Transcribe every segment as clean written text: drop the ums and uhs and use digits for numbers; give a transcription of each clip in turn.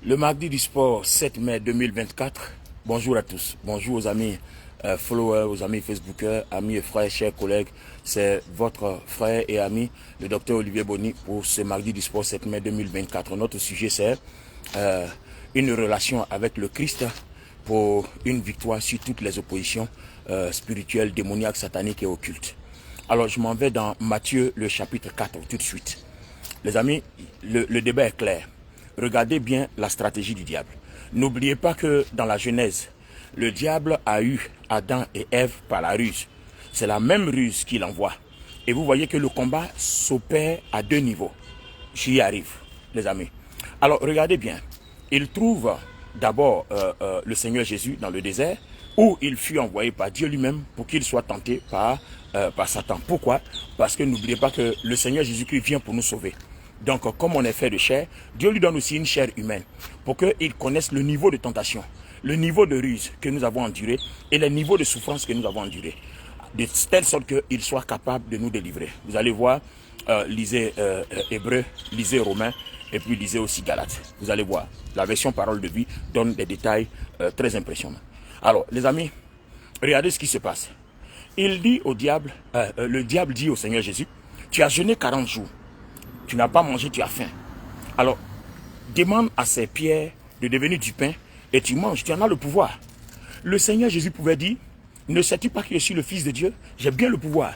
Le mardi du sport 7 mai 2024. Bonjour à tous. Bonjour aux amis followers, aux amis Facebookers, amis et frères, chers collègues. C'est votre frère et ami, le docteur Olivier Boni, pour ce mardi du sport 7 mai 2024. Notre sujet, c'est une relation avec le Christ pour une victoire sur toutes les oppositions spirituelles, démoniaques, sataniques et occultes. Alors, je m'en vais dans Matthieu, le chapitre 4, tout de suite. Les amis, le débat est clair. Regardez bien la stratégie du diable. N'oubliez pas que dans la Genèse, le diable a eu Adam et Ève par la ruse. C'est la même ruse qu'il envoie. Et vous voyez que le combat s'opère à deux niveaux. J'y arrive, les amis. Alors, regardez bien. Il trouve d'abord le Seigneur Jésus dans le désert, où il fut envoyé par Dieu lui-même pour qu'il soit tenté par Satan. Pourquoi? Parce que n'oubliez pas que le Seigneur Jésus-Christ vient pour nous sauver. Donc, comme on est fait de chair, Dieu lui donne aussi une chair humaine pour qu'il connaisse le niveau de tentation, le niveau de ruse que nous avons enduré et les niveaux de souffrance que nous avons enduré, de telle sorte qu'il soit capable de nous délivrer. Vous allez voir, lisez Hébreu, lisez Romains et puis lisez aussi Galates. Vous allez voir, la version Parole de vie donne des détails très impressionnants. Alors, les amis, regardez ce qui se passe. Il dit au diable, le diable dit au Seigneur Jésus, tu as jeûné 40 jours. Tu n'as pas mangé, tu as faim. Alors, demande à ces pierres de devenir du pain et tu manges, tu en as le pouvoir. Le Seigneur Jésus pouvait dire, ne sais-tu pas que je suis le Fils de Dieu? J'ai bien le pouvoir.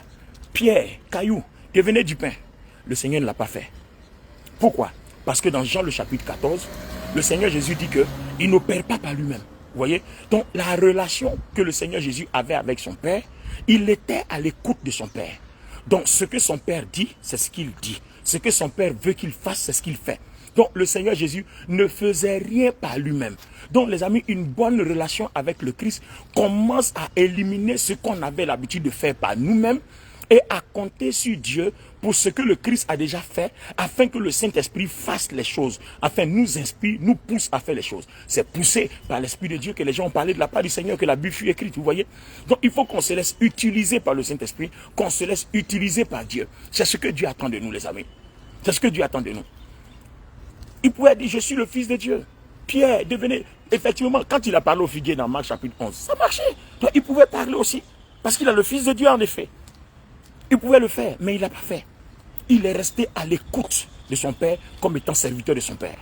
Pierre, caillou, devenez du pain. Le Seigneur ne l'a pas fait. Pourquoi? Parce que dans Jean le chapitre 14, le Seigneur Jésus dit qu'il n'opère pas par lui-même. Vous voyez? Donc, la relation que le Seigneur Jésus avait avec son Père, il était à l'écoute de son Père. Donc, ce que son Père dit, c'est ce qu'il dit. Ce que son Père veut qu'il fasse, c'est ce qu'il fait. Donc, le Seigneur Jésus ne faisait rien par lui-même. Donc, les amis, une bonne relation avec le Christ commence à éliminer ce qu'on avait l'habitude de faire par nous-mêmes et à compter sur Dieu pour ce que le Christ a déjà fait, afin que le Saint-Esprit fasse les choses, afin nous inspire, nous pousse à faire les choses. C'est poussé par l'Esprit de Dieu que les gens ont parlé de la part du Seigneur, que la Bible fut écrite, vous voyez. Donc il faut qu'on se laisse utiliser par le Saint-Esprit, qu'on se laisse utiliser par Dieu. C'est ce que Dieu attend de nous, les amis. C'est ce que Dieu attend de nous. Il pouvait dire, je suis le Fils de Dieu. Pierre, devenez... Effectivement, quand il a parlé au figuier dans Marc chapitre 11, ça marchait. Donc il pouvait parler aussi, parce qu'il a le Fils de Dieu en effet. Il pouvait le faire, mais il ne l'a pas fait. Il est resté à l'écoute de son Père comme étant serviteur de son Père,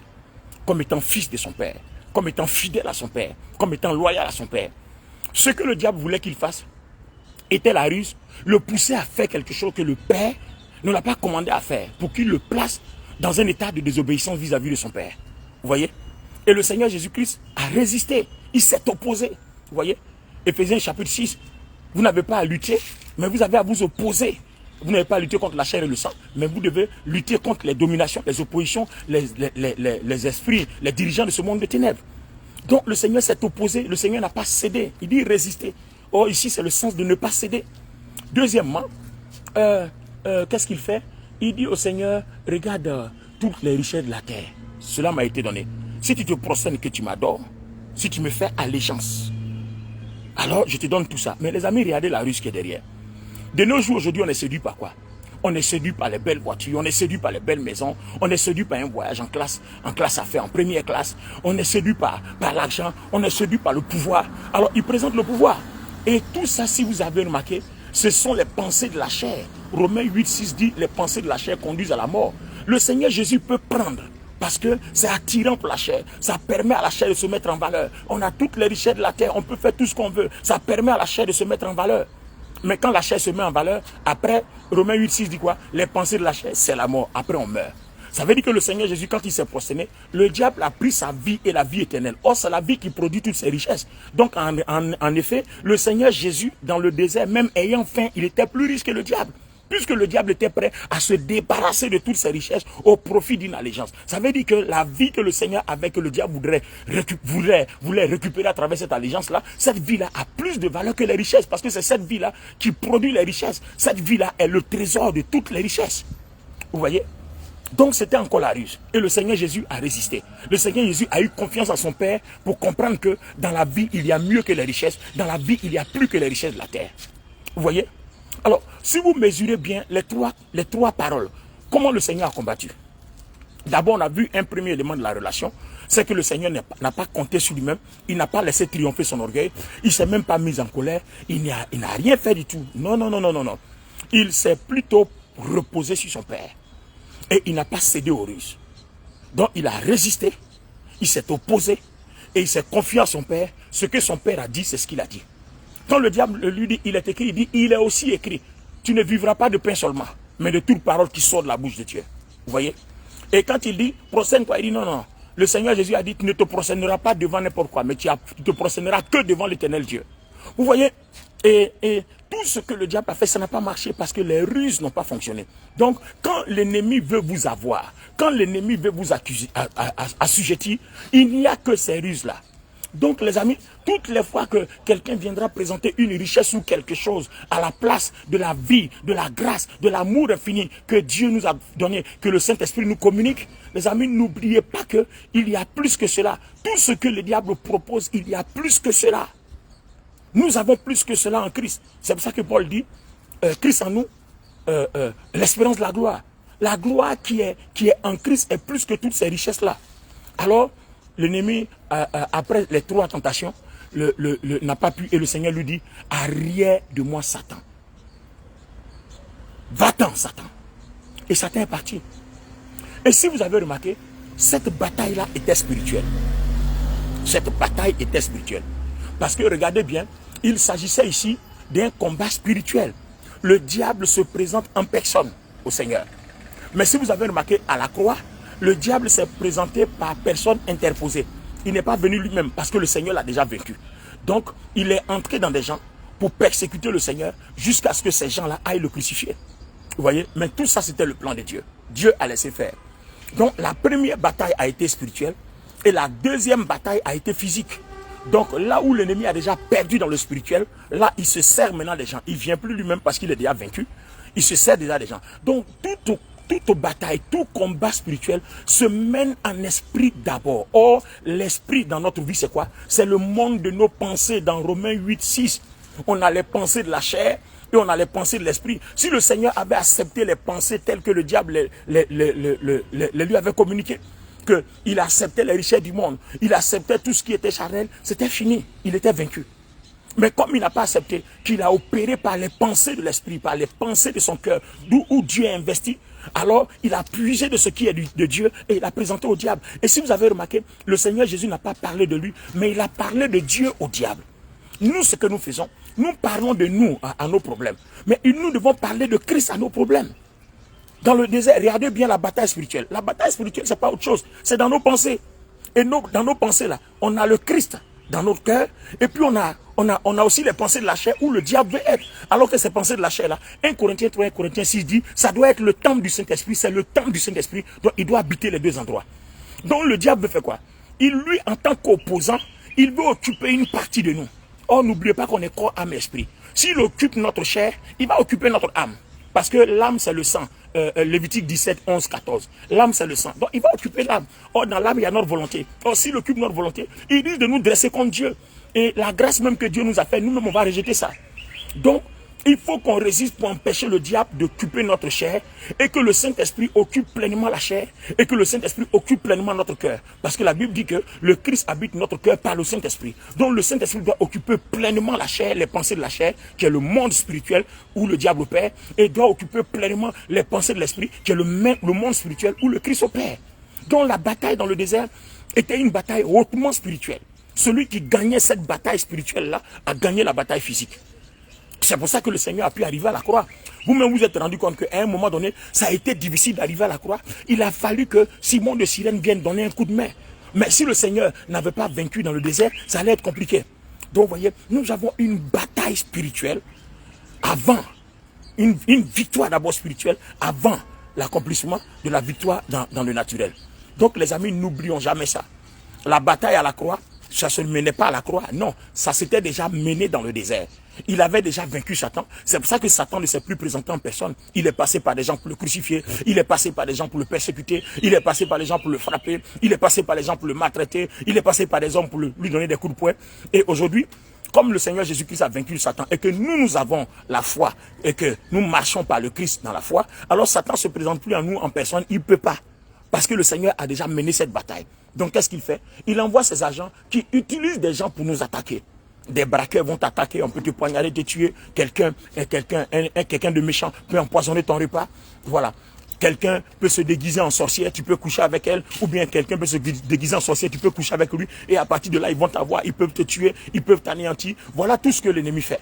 comme étant fils de son Père, comme étant fidèle à son Père, comme étant loyal à son Père. Ce que le diable voulait qu'il fasse était la ruse, le pousser à faire quelque chose que le Père ne l'a pas commandé à faire, pour qu'il le place dans un état de désobéissance vis-à-vis de son Père. Vous voyez? Et le Seigneur Jésus-Christ a résisté, il s'est opposé. Vous voyez? Éphésiens chapitre 6, vous n'avez pas à lutter, mais vous avez à vous opposer. Vous n'avez pas à lutter contre la chair et le sang, mais vous devez lutter contre les dominations, les oppositions, les esprits, les dirigeants de ce monde de ténèbres. Donc le Seigneur s'est opposé, le Seigneur n'a pas cédé, il dit résister. Or ici c'est le sens de ne pas céder. Deuxièmement, qu'est-ce qu'il fait? Il dit au Seigneur, regarde toutes les richesses de la terre, cela m'a été donné. Si tu te prosternes que tu m'adores, si tu me fais allégeance, alors je te donne tout ça. Mais les amis, regardez la ruse qui est derrière. De nos jours, aujourd'hui, on est séduit par quoi? On est séduit par les belles voitures, on est séduit par les belles maisons, on est séduit par un voyage en classe affaires, en première classe. On est séduit par l'argent, on est séduit par le pouvoir. Alors, il présente le pouvoir. Et tout ça, si vous avez remarqué, ce sont les pensées de la chair. Romains 8, 6 dit, les pensées de la chair conduisent à la mort. Le Seigneur Jésus peut prendre, parce que c'est attirant pour la chair. Ça permet à la chair de se mettre en valeur. On a toutes les richesses de la terre, on peut faire tout ce qu'on veut. Ça permet à la chair de se mettre en valeur. Mais quand la chair se met en valeur, après, Romains 8, 6 dit quoi? Les pensées de la chair, c'est la mort. Après, on meurt. Ça veut dire que le Seigneur Jésus, quand il s'est prosterné, le diable a pris sa vie et la vie éternelle. Or, c'est la vie qui produit toutes ces richesses. Donc, en effet, le Seigneur Jésus, dans le désert, même ayant faim, il était plus riche que le diable. Puisque le diable était prêt à se débarrasser de toutes ses richesses au profit d'une allégeance. Ça veut dire que la vie que le Seigneur avait, que le diable voulait récupérer à travers cette allégeance-là, cette vie-là a plus de valeur que les richesses. Parce que c'est cette vie-là qui produit les richesses. Cette vie-là est le trésor de toutes les richesses. Vous voyez? Donc c'était encore la ruse. Et le Seigneur Jésus a résisté. Le Seigneur Jésus a eu confiance en son Père pour comprendre que dans la vie, il y a mieux que les richesses. Dans la vie, il y a plus que les richesses de la terre. Vous voyez? Alors, si vous mesurez bien les trois paroles, comment le Seigneur a combattu? D'abord, on a vu un premier élément de la relation, c'est que le Seigneur n'a pas compté sur lui-même, il n'a pas laissé triompher son orgueil, il ne s'est même pas mis en colère, il n'a rien fait du tout. Non, non, non, non, non, non. Il s'est plutôt reposé sur son Père. Et il n'a pas cédé aux ruses. Donc, il a résisté, il s'est opposé, et il s'est confié à son Père. Ce que son Père a dit, c'est ce qu'il a dit. Quand le diable lui dit, il est écrit, il dit, il est aussi écrit, tu ne vivras pas de pain seulement, mais de toute parole qui sort de la bouche de Dieu. Vous voyez? Et quand il dit, prosterne-toi, il dit non, non. Le Seigneur Jésus a dit, tu ne te prosterneras pas devant n'importe quoi, mais tu te prosterneras que devant l'Éternel Dieu. Vous voyez? Et tout ce que le diable a fait, ça n'a pas marché parce que les ruses n'ont pas fonctionné. Donc, quand l'ennemi veut vous avoir, quand l'ennemi veut vous accuser, assujettir, il n'y a que ces ruses-là. Donc les amis, toutes les fois que quelqu'un viendra présenter une richesse ou quelque chose à la place de la vie, de la grâce, de l'amour infini que Dieu nous a donné, que le Saint-Esprit nous communique, les amis, n'oubliez pas qu'il y a plus que cela. Tout ce que le diable propose, il y a plus que cela. Nous avons plus que cela en Christ. C'est pour ça que Paul dit, Christ en nous, l'espérance de la gloire. La gloire qui est en Christ est plus que toutes ces richesses-là. Alors, l'ennemi, après les 3 tentations, n'a pas pu, et le Seigneur lui dit, arrière de moi Satan. Va-t'en Satan. Et Satan est parti. Et si vous avez remarqué, cette bataille-là était spirituelle. Cette bataille était spirituelle. Parce que regardez bien, il s'agissait ici d'un combat spirituel. Le diable se présente en personne au Seigneur. Mais si vous avez remarqué, à la croix, le diable s'est présenté par personne interposée. Il n'est pas venu lui-même parce que le Seigneur l'a déjà vaincu. Donc, il est entré dans des gens pour persécuter le Seigneur jusqu'à ce que ces gens-là aillent le crucifier. Vous voyez? Mais tout ça, c'était le plan de Dieu. Dieu a laissé faire. Donc, la première bataille a été spirituelle et la deuxième bataille a été physique. Donc, là où l'ennemi a déjà perdu dans le spirituel, là, il se sert maintenant des gens. Il ne vient plus lui-même parce qu'il est déjà vaincu. Il se sert déjà des gens. Donc, toute bataille, tout combat spirituel se mène en esprit d'abord. Or, l'esprit dans notre vie, c'est quoi? C'est le monde de nos pensées. Dans Romains 8, 6, on a les pensées de la chair et on a les pensées de l'esprit. Si le Seigneur avait accepté les pensées telles que le diable les lui avait communiquées, qu'il acceptait les richesses du monde, il acceptait tout ce qui était charnel, c'était fini, il était vaincu. Mais comme il n'a pas accepté, qu'il a opéré par les pensées de l'esprit, par les pensées de son cœur, d'où Dieu a investi, alors il a puisé de ce qui est de Dieu et il a présenté au diable. Et si vous avez remarqué, le Seigneur Jésus n'a pas parlé de lui, mais il a parlé de Dieu au diable. Nous, ce que nous faisons, nous parlons de nous à nos problèmes, mais nous devons parler de Christ à nos problèmes. Dans le désert, regardez bien la bataille spirituelle. La bataille spirituelle, c'est pas autre chose. C'est dans nos pensées. Et dans nos pensées, là, on a le Christ dans notre cœur. Et puis, on a aussi les pensées de la chair où le diable veut être. Alors que ces pensées de la chair, là, 1 Corinthiens 3, 1 Corinthiens 6 dit, ça doit être le temple du Saint-Esprit. C'est le temple du Saint-Esprit. Donc, il doit habiter les deux endroits. Donc, le diable veut faire quoi? Il, lui, en tant qu'opposant, il veut occuper une partie de nous. Or, n'oubliez pas qu'on est corps, âme et esprit. S'il occupe notre chair, il va occuper notre âme. Parce que l'âme, c'est le sang. Lévitique 17, 11, 14. L'âme, c'est le sang. Donc, il va occuper l'âme. Or, dans l'âme, il y a notre volonté. Or, s'il occupe notre volonté, il risque de nous dresser contre Dieu. Et la grâce même que Dieu nous a fait, nous-mêmes, on va rejeter ça. Donc, il faut qu'on résiste pour empêcher le diable d'occuper notre chair et que le Saint-Esprit occupe pleinement la chair et que le Saint-Esprit occupe pleinement notre cœur. Parce que la Bible dit que le Christ habite notre cœur par le Saint-Esprit. Donc le Saint-Esprit doit occuper pleinement la chair, les pensées de la chair, qui est le monde spirituel où le diable opère, et doit occuper pleinement les pensées de l'Esprit, qui est le monde spirituel où le Christ opère. Donc la bataille dans le désert était une bataille hautement spirituelle. Celui qui gagnait cette bataille spirituelle-là a gagné la bataille physique. C'est pour ça que le Seigneur a pu arriver à la croix. Vous-même vous êtes rendu compte qu'à un moment donné, ça a été difficile d'arriver à la croix. Il a fallu que Simon de Cyrène vienne donner un coup de main. Mais si le Seigneur n'avait pas vaincu dans le désert, ça allait être compliqué. Donc vous voyez, nous avons une bataille spirituelle avant, une victoire d'abord spirituelle avant l'accomplissement de la victoire dans le naturel. Donc les amis, n'oublions jamais ça. La bataille à la croix, ça ne se menait pas à la croix, non, ça s'était déjà mené dans le désert. Il avait déjà vaincu Satan. C'est pour ça que Satan ne s'est plus présenté en personne. Il est passé par des gens pour le crucifier. Il est passé par des gens pour le persécuter. Il est passé par des gens pour le frapper. Il est passé par des gens pour le maltraiter. Il est passé par des hommes pour lui donner des coups de poing. Et aujourd'hui, comme le Seigneur Jésus-Christ a vaincu Satan et que nous avons la foi et que nous marchons par le Christ dans la foi, alors Satan ne se présente plus à nous en personne. Il ne peut pas. Parce que le Seigneur a déjà mené cette bataille. Donc qu'est-ce qu'il fait? Il envoie ses agents qui utilisent des gens pour nous attaquer. Des braqueurs vont t'attaquer, on peut te poignarder, te tuer. Quelqu'un de méchant peut empoisonner ton repas. Voilà. Quelqu'un peut se déguiser en sorcière, tu peux coucher avec elle. Ou bien quelqu'un peut se déguiser en sorcière, tu peux coucher avec lui. Et à partir de là, ils vont t'avoir, ils peuvent te tuer, ils peuvent t'anéantir. Voilà tout ce que l'ennemi fait.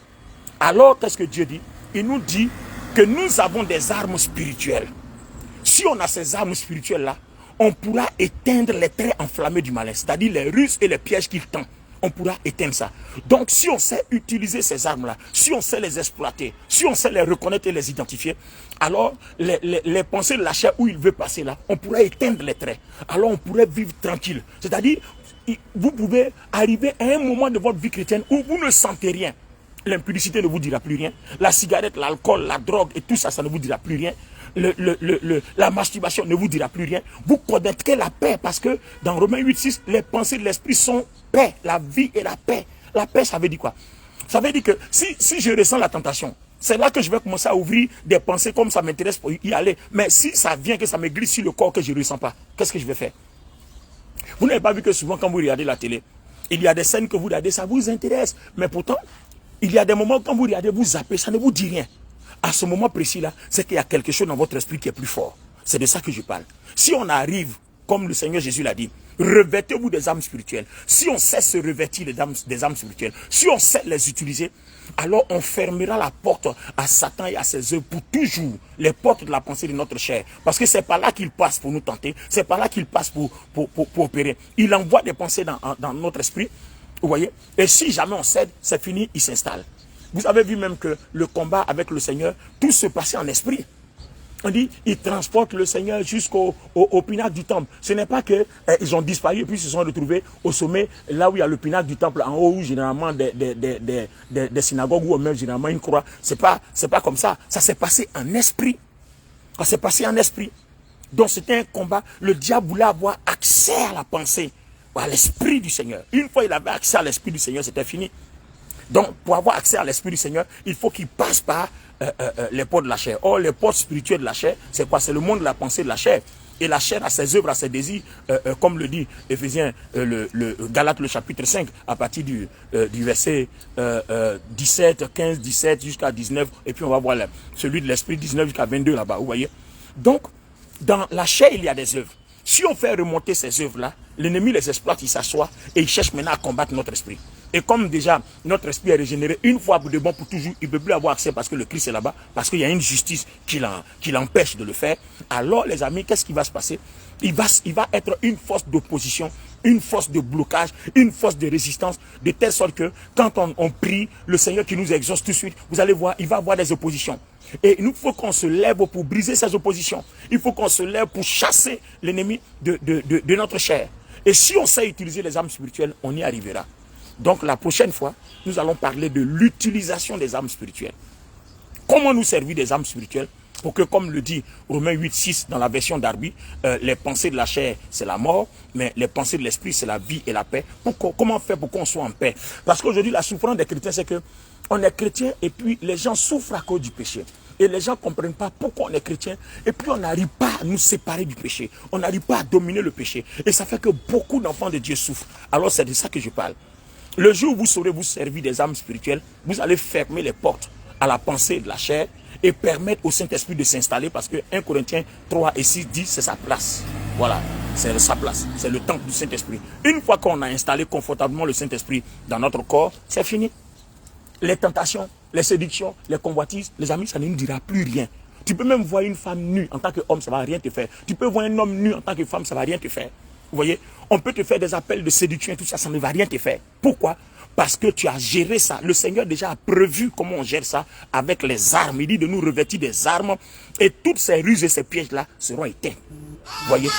Alors, qu'est-ce que Dieu dit? Il nous dit que nous avons des armes spirituelles. Si on a ces armes spirituelles-là, on pourra éteindre les traits enflammés du malin, c'est-à-dire les ruses et les pièges qu'il tend. On pourra éteindre ça. Donc, si on sait utiliser ces armes-là, si on sait les exploiter, si on sait les reconnaître et les identifier, alors les pensées de la chair où il veut passer là, on pourra éteindre les traits. Alors, on pourrait vivre tranquille. C'est-à-dire, vous pouvez arriver à un moment de votre vie chrétienne où vous ne sentez rien. L'impudicité ne vous dira plus rien. La cigarette, l'alcool, la drogue et tout ça, ça ne vous dira plus rien. La masturbation ne vous dira plus rien. Vous connaîtrez la paix parce que dans Romains 8:6, les pensées de l'esprit sont paix, la vie et la paix. La paix, ça veut dire quoi? Ça veut dire que si je ressens la tentation, c'est là que je vais commencer à ouvrir des pensées comme ça m'intéresse pour y aller. Mais si ça vient, que ça me glisse sur le corps que je ne ressens pas, qu'est-ce que je vais faire? Vous n'avez pas vu que souvent quand vous regardez la télé, il y a des scènes que vous regardez, ça vous intéresse. Mais pourtant, il y a des moments quand vous regardez, vous zappez, ça ne vous dit rien. À ce moment précis-là, c'est qu'il y a quelque chose dans votre esprit qui est plus fort. C'est de ça que je parle. Si on arrive, comme le Seigneur Jésus l'a dit, revêtez-vous des âmes spirituelles. Si on sait se revêtir des âmes spirituelles, si on sait les utiliser, alors on fermera la porte à Satan et à ses œuvres pour toujours, les portes de la pensée de notre chair. Parce que c'est par là qu'il passe pour nous tenter, c'est par là qu'il passe pour opérer. Il envoie des pensées dans notre esprit, vous voyez. Et si jamais on cède, c'est fini, il s'installe. Vous avez vu même que le combat avec le Seigneur, tout se passait en esprit. On dit, ils transportent le Seigneur jusqu'au pinacle du temple. Ce n'est pas qu'ils ont disparu et puis ils se sont retrouvés au sommet, là où il y a le pinacle du temple, en haut, où généralement des synagogues ou même généralement une croix. C'est pas comme ça. Ça s'est passé en esprit. Ça s'est passé en esprit. Donc c'était un combat. Le diable voulait avoir accès à la pensée, à l'esprit du Seigneur. Une fois il avait accès à l'esprit du Seigneur, c'était fini. Donc, pour avoir accès à l'esprit du Seigneur, il faut qu'il passe par les portes de la chair. Or, les portes spirituelles de la chair, c'est quoi? C'est le monde de la pensée de la chair. Et la chair a ses œuvres, a ses désirs, comme le dit Éphésiens, Galates, le chapitre 5, à partir du verset 17, 15, 17 jusqu'à 19. Et puis, on va voir celui de l'esprit 19 jusqu'à 22 là-bas, vous voyez. Donc, dans la chair, il y a des œuvres. Si on fait remonter ces œuvres-là, l'ennemi les exploite, il s'assoit et il cherche maintenant à combattre notre esprit. Et comme déjà notre esprit est régénéré une fois pour de bon pour toujours, il ne peut plus avoir accès parce que le Christ est là-bas, parce qu'il y a une justice qui l'empêche de le faire. Alors les amis, qu'est-ce qui va se passer? Il va être une force d'opposition, une force de blocage, une force de résistance, de telle sorte que quand on prie, le Seigneur qui nous exauce tout de suite, vous allez voir, il va avoir des oppositions. Et il faut qu'on se lève pour briser ces oppositions. Il faut qu'on se lève pour chasser l'ennemi de notre chair. Et si on sait utiliser les armes spirituelles, on y arrivera. Donc la prochaine fois, nous allons parler de l'utilisation des armes spirituelles. Comment nous servir des armes spirituelles pour que, comme le dit Romains 8:6 dans la version d'Arby, les pensées de la chair, c'est la mort, mais les pensées de l'esprit, c'est la vie et la paix. Comment faire pour qu'on soit en paix? Parce qu'aujourd'hui, la souffrance des chrétiens, c'est qu'on est chrétien et puis les gens souffrent à cause du péché. Et les gens ne comprennent pas pourquoi on est chrétien. Et puis on n'arrive pas à nous séparer du péché. On n'arrive pas à dominer le péché. Et ça fait que beaucoup d'enfants de Dieu souffrent. Alors c'est de ça que je parle. Le jour où vous saurez vous servir des âmes spirituelles, vous allez fermer les portes à la pensée de la chair et permettre au Saint-Esprit de s'installer, parce que 1 Corinthiens 3 et 6 dit c'est sa place. Voilà, c'est sa place, c'est le temple du Saint-Esprit. Une fois qu'on a installé confortablement le Saint-Esprit dans notre corps, c'est fini. Les tentations, les séductions, les convoitises, les amis, ça ne nous dira plus rien. Tu peux même voir une femme nue en tant qu'homme, ça ne va rien te faire. Tu peux voir un homme nu en tant que femme, ça ne va rien te faire. Vous voyez, on peut te faire des appels de séduction et tout ça, ça ne va rien te faire. Pourquoi? Parce que tu as géré ça. Le Seigneur déjà a prévu comment on gère ça avec les armes. Il dit de nous revêtir des armes et toutes ces ruses et ces pièges-là seront éteints. Vous voyez?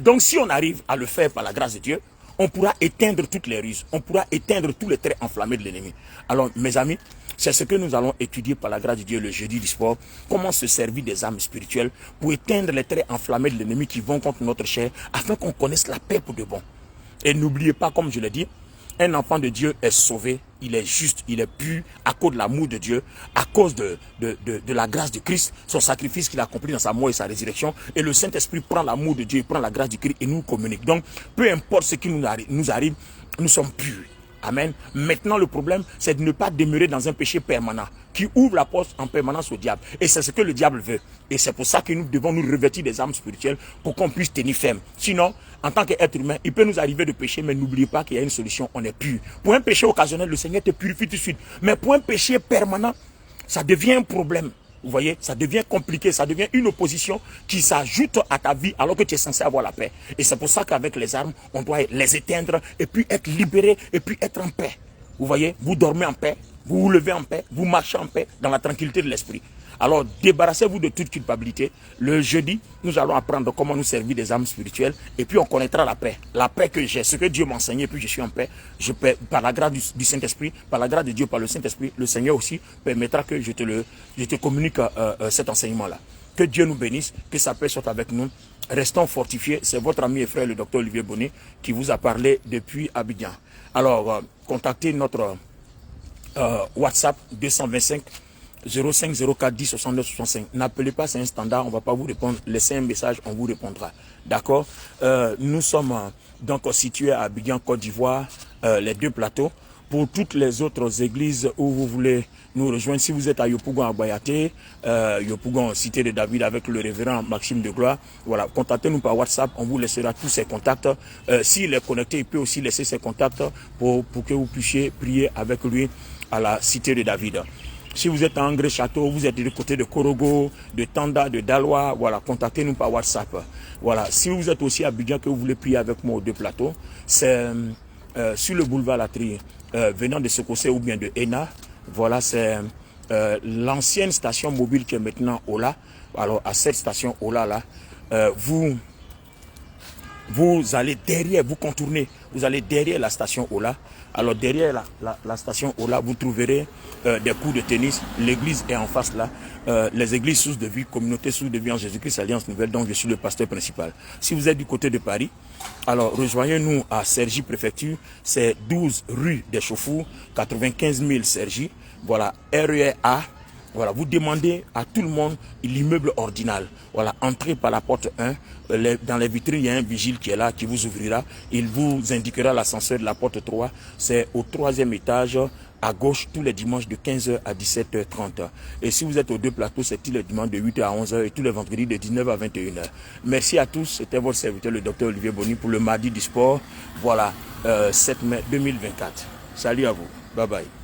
Donc si on arrive à le faire par la grâce de Dieu, on pourra éteindre toutes les ruses. On pourra éteindre tous les traits enflammés de l'ennemi. Alors mes amis, c'est ce que nous allons étudier par la grâce de Dieu le jeudi du sport. Comment se servir des armes spirituelles pour éteindre les traits enflammés de l'ennemi qui vont contre notre chair, afin qu'on connaisse la paix pour de bon. Et n'oubliez pas, comme je l'ai dit, un enfant de Dieu est sauvé il est juste, il est pur à cause de l'amour de Dieu, à cause de la grâce de Christ, son sacrifice qu'il a accompli dans sa mort et sa résurrection. Et le Saint-Esprit prend l'amour de Dieu, il prend la grâce du Christ et nous communique. Donc, peu importe ce qui nous arrive, nous sommes purs. Amen. Maintenant, le problème, c'est de ne pas demeurer dans un péché permanent qui ouvre la porte en permanence au diable. Et c'est ce que le diable veut. Et c'est pour ça que nous devons nous revêtir des armes spirituelles pour qu'on puisse tenir ferme. Sinon, en tant qu'être humain, il peut nous arriver de pécher, mais n'oubliez pas qu'il y a une solution, on est pur. Pour un péché occasionnel, le Seigneur te purifie tout de suite. Mais pour un péché permanent, ça devient un problème. Vous voyez, ça devient compliqué, ça devient une opposition qui s'ajoute à ta vie alors que tu es censé avoir la paix. Et c'est pour ça qu'avec les armes, on doit les éteindre et puis être libéré et puis être en paix. Vous voyez, vous dormez en paix, vous vous levez en paix, vous marchez en paix dans la tranquillité de l'esprit. Alors, débarrassez-vous de toute culpabilité. Le jeudi, nous allons apprendre comment nous servir des armes spirituelles et puis on connaîtra la paix. La paix que j'ai, ce que Dieu m'a enseigné, puis je suis en paix. Par la grâce du Saint-Esprit, par la grâce de Dieu, par le Saint-Esprit, le Seigneur aussi permettra que je te communique cet enseignement-là. Que Dieu nous bénisse, que sa paix soit avec nous. Restons fortifiés. C'est votre ami et frère, le docteur Olivier Bonnet, qui vous a parlé depuis Abidjan. Alors, contactez notre WhatsApp 225 05 04 10 69 65. N'appelez pas, c'est un standard, on ne va pas vous répondre. Laissez un message, on vous répondra. D'accord. Nous sommes donc situés à Abidjan, Côte d'Ivoire, les deux plateaux. Pour toutes les autres églises où vous voulez nous rejoindre, si vous êtes à Yopougon à Boyaté, Yopougon, cité de David avec le révérend Maxime de Gloire, voilà, contactez-nous par WhatsApp, on vous laissera tous ses contacts. S'il est connecté, il peut aussi laisser ses contacts pour que vous puissiez prier avec lui à la cité de David. Si vous êtes à Angré Château, vous êtes du côté de Korogo, de Tanda, de Daloa, voilà, contactez-nous par WhatsApp. Voilà, si vous êtes aussi à Abidjan que vous voulez prier avec moi aux deux plateaux, c'est sur le boulevard Latrie, venant de Sekosé ou bien de Ena. Voilà, c'est l'ancienne station mobile qui est maintenant Ola. Alors, à cette station Ola, là, vous allez derrière, vous contournez, vous allez derrière la station Ola. Alors derrière la station Ola, vous trouverez des cours de tennis. L'église est en face là. Les églises sources de vie, communauté source de vie en Jésus-Christ, Alliance Nouvelle, dont je suis le pasteur principal. Si vous êtes du côté de Paris, alors rejoignez-nous à Cergy Préfecture. C'est 12 rue des Chauffours, 95 000 Cergy. Voilà, REA. Voilà, vous demandez à tout le monde l'immeuble ordinal. Voilà, entrez par la porte 1. Dans les vitrines, il y a un vigile qui est là, qui vous ouvrira. Il vous indiquera l'ascenseur de la porte 3. C'est au 3e étage, à gauche, tous les dimanches de 15h à 17h30. Et si vous êtes aux deux plateaux, c'est tous les dimanches de 8h à 11h et tous les vendredis de 19h à 21h. Merci à tous. C'était votre serviteur, le docteur Olivier Bonnet, pour le mardi du sport. Voilà, 7 mai 2024. Salut à vous. Bye bye.